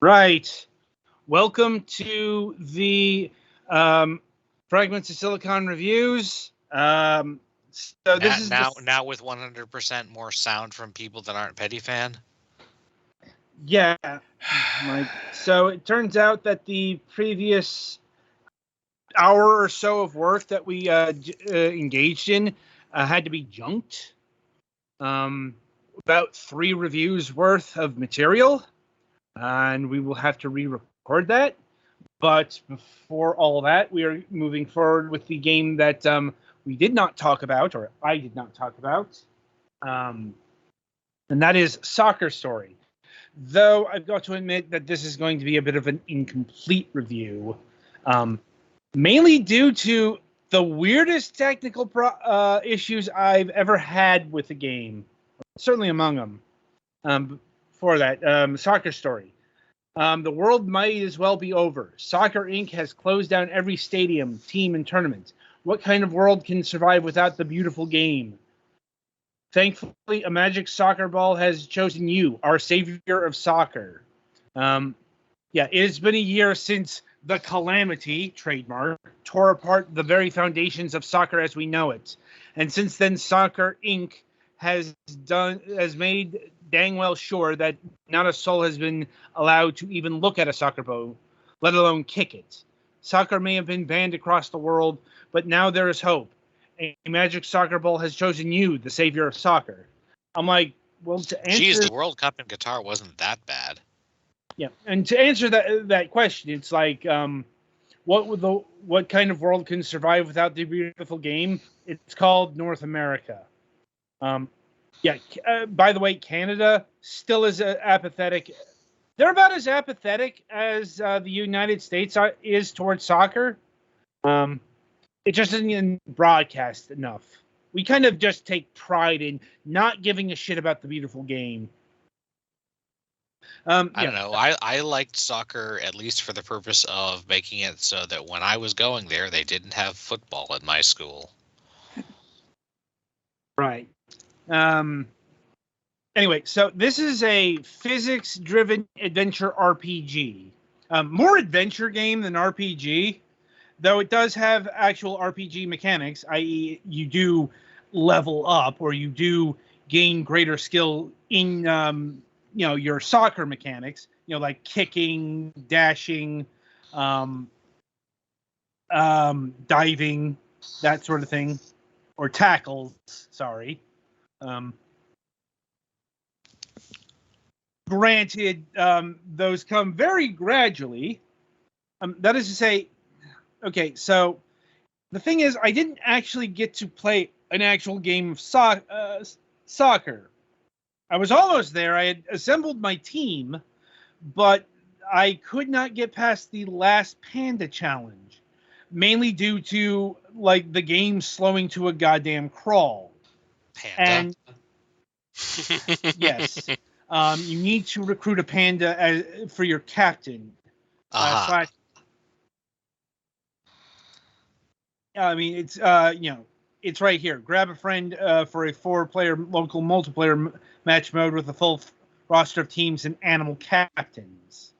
Right. Welcome to the Fragments of Silicon reviews. So Now, this is now, the now with 100% more sound from people that aren't Petty fan. yeah, Mike. So it turns out that the previous hour or so of work that we engaged in had to be junked. About 3 reviews worth of material, and we will have to re-record that. But before all that, we are moving forward with the game that we did not talk about, or I did not talk about, and that is Soccer Story. Though I've got to admit that this is going to be a bit of an incomplete review, um, mainly due to the weirdest technical issues I've ever had with the game, certainly among them. For that, Soccer Story. The world might as well be over. Soccer Inc. has closed down every stadium, team, and tournament. What kind of world can survive without the beautiful game? Thankfully, a magic soccer ball has chosen you, our savior of soccer. Yeah, it has been a year since the Calamity, trademark, tore apart the very foundations of soccer as we know it. And since then, Soccer Inc. has made dang well sure that not a soul has been allowed to even look at a soccer ball, let alone kick it. Soccer may have been banned across the world, but now there is hope. A magic soccer ball has chosen you, the savior of soccer. I'm like, well, to answer. Geez, the World Cup in Qatar wasn't that bad. Yeah, and to answer that question, it's like, what kind of world can survive without the beautiful game? It's called North America. Yeah. By the way, Canada still is apathetic. They're about as apathetic as the United States is towards soccer. It just isn't broadcast enough. We kind of just take pride in not giving a shit about the beautiful game. I don't know. I liked soccer at least for the purpose of making it so that when I was going there, they didn't have football at my school. Right. Anyway, so this is a physics-driven adventure RPG. More adventure game than RPG, though it does have actual RPG mechanics, i.e., you do level up or you do gain greater skill in your soccer mechanics. Like kicking, dashing, um, diving, that sort of thing, or tackles. Sorry. Granted, those come very gradually. That is to say, okay, so the thing is, I didn't actually get to play an actual game of soccer. I was almost there. I had assembled my team, but I could not get past the last panda challenge, mainly due to like the game slowing to a goddamn crawl. Panda? And yes, you need to recruit a panda for your captain. Uh-huh. I mean, it's it's right here. Grab a friend for a 4-player local multiplayer match mode with a full roster of teams and animal captains.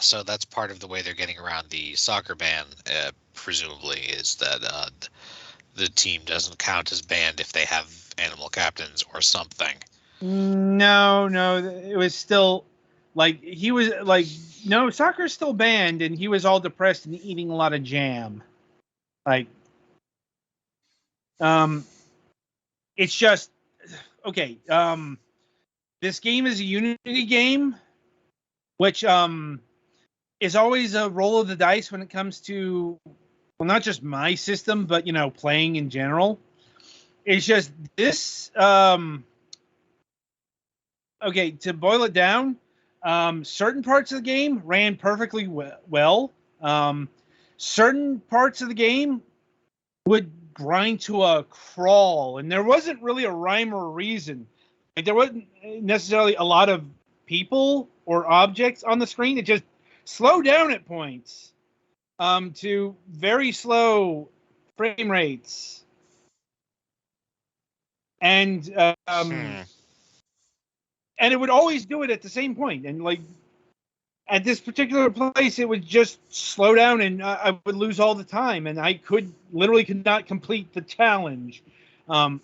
So that's part of the way they're getting around the soccer ban, presumably, is that the team doesn't count as banned if they have animal captains or something. No, it was still like he was like, no, soccer's still banned, and he was all depressed and eating a lot of jam. Like, it's just okay. This game is a Unity game, which is always a roll of the dice when it comes to, well, not just my system, but playing in general. It's just this. Okay, to boil it down, certain parts of the game ran perfectly well. Certain parts of the game would grind to a crawl, and there wasn't really a rhyme or a reason. Like, there wasn't necessarily a lot of people or objects on the screen. It just slowed down at points to very slow frame rates. And and it would always do it at the same point. And like, at this particular place, it would just slow down, and I would lose all the time, and I could not complete the challenge. But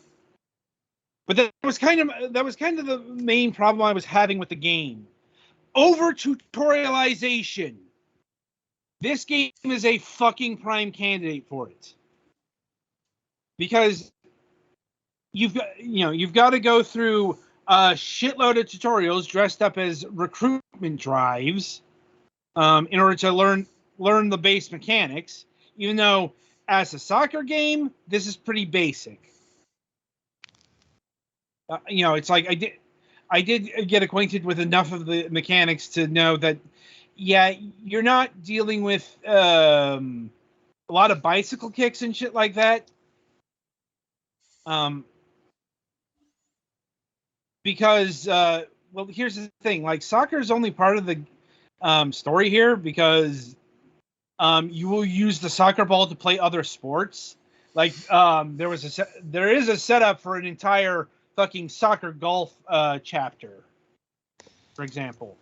that was kind of the main problem I was having with the game. Over tutorialization. This game is a fucking prime candidate for it. Because you've got to go through a shitload of tutorials dressed up as recruitment drives in order to learn the base mechanics. Even though as a soccer game, this is pretty basic. It's like I did get acquainted with enough of the mechanics to know that, yeah, you're not dealing with a lot of bicycle kicks and shit like that. Because, well, here's the thing. Like, soccer is only part of the story here because you will use the soccer ball to play other sports. Like, there is a setup for an entire fucking soccer golf chapter, for example.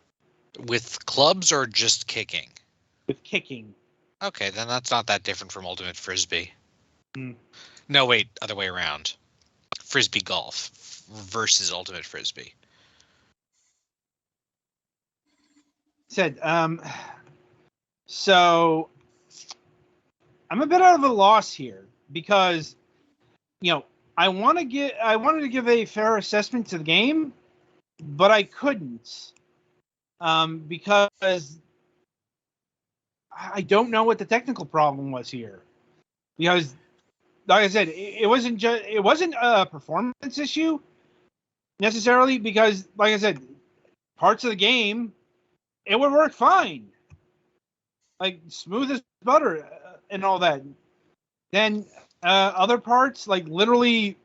With clubs or just kicking? With kicking. Okay, then that's not that different from Ultimate Frisbee. Mm. No, wait, other way around. Frisbee golf versus Ultimate Frisbee. So I'm a bit out of a loss here because, I wanted to give a fair assessment to the game, but I couldn't because I don't know what the technical problem was here. Because, like I said, it wasn't a performance issue necessarily. Because, like I said, parts of the game it would work fine, like smooth as butter and all that. Then other parts, like literally,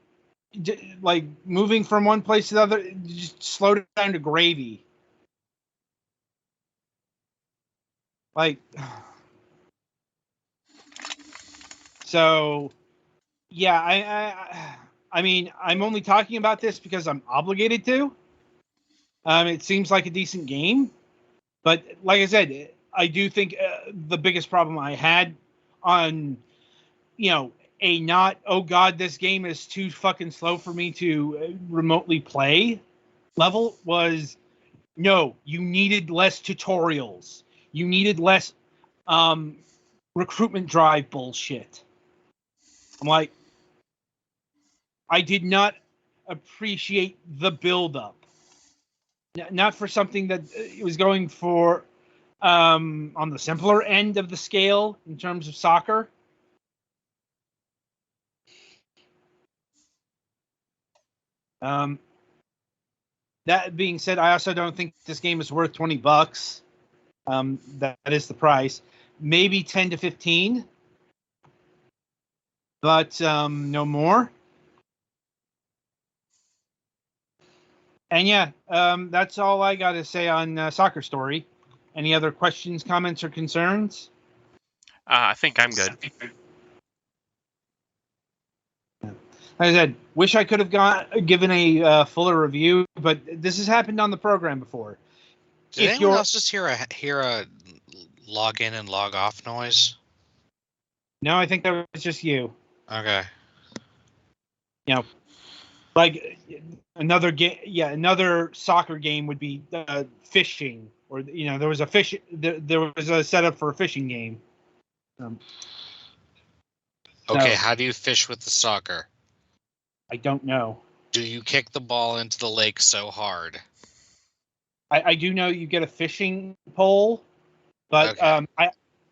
like moving from one place to the other, just slowed it down to gravy. Like, so, yeah, I mean, I'm only talking about this because I'm obligated to. It seems like a decent game, but like I said, I do think the biggest problem I had on, a not, oh god, this game is too fucking slow for me to remotely play level was, no, you needed less tutorials. You needed less recruitment drive bullshit. I'm like, I did not appreciate the build-up. Not for something that it was going for on the simpler end of the scale in terms of soccer. That being said, I also don't think this game is worth $20. That is the price. Maybe 10 to 15, but no more. And yeah, that's all I got to say on Soccer Story. Any other questions, comments, or concerns? I think I'm good. Like I said, wish I could have given a fuller review, but this has happened on the program before. Did anyone else just hear a log in and log off noise? No, I think that was just you. Okay. Like another game, another soccer game would be fishing, or there was a setup for a fishing game. Okay, how do you fish with the soccer? I don't know. Do you kick the ball into the lake so hard? I do know you get a fishing pole, but okay.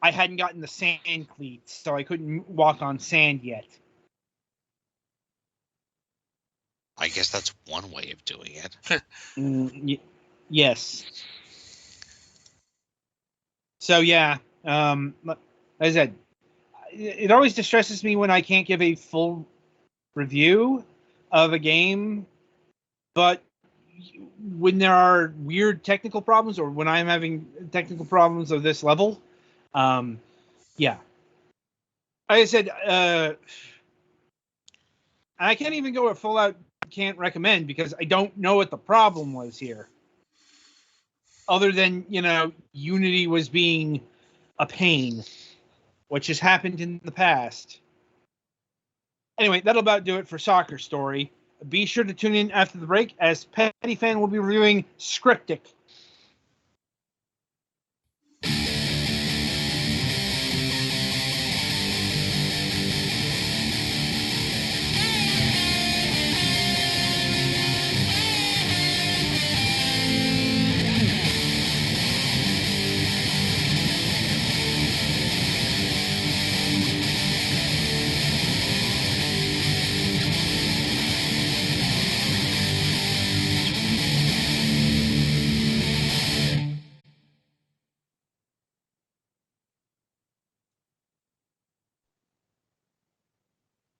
I hadn't gotten the sand cleats, so I couldn't walk on sand yet. I guess that's one way of doing it. Yes. So yeah, as I said, it always distresses me when I can't give a full review of a game, but when there are weird technical problems, or when I'm having technical problems of this level, yeah. Like I said, I can't even go a full out can't recommend because I don't know what the problem was here. other than, Unity was being a pain, which has happened in the past. Anyway, that'll about do it for Soccer Story. Be sure to tune in after the break, as Petty Fan will be reviewing Scriptic,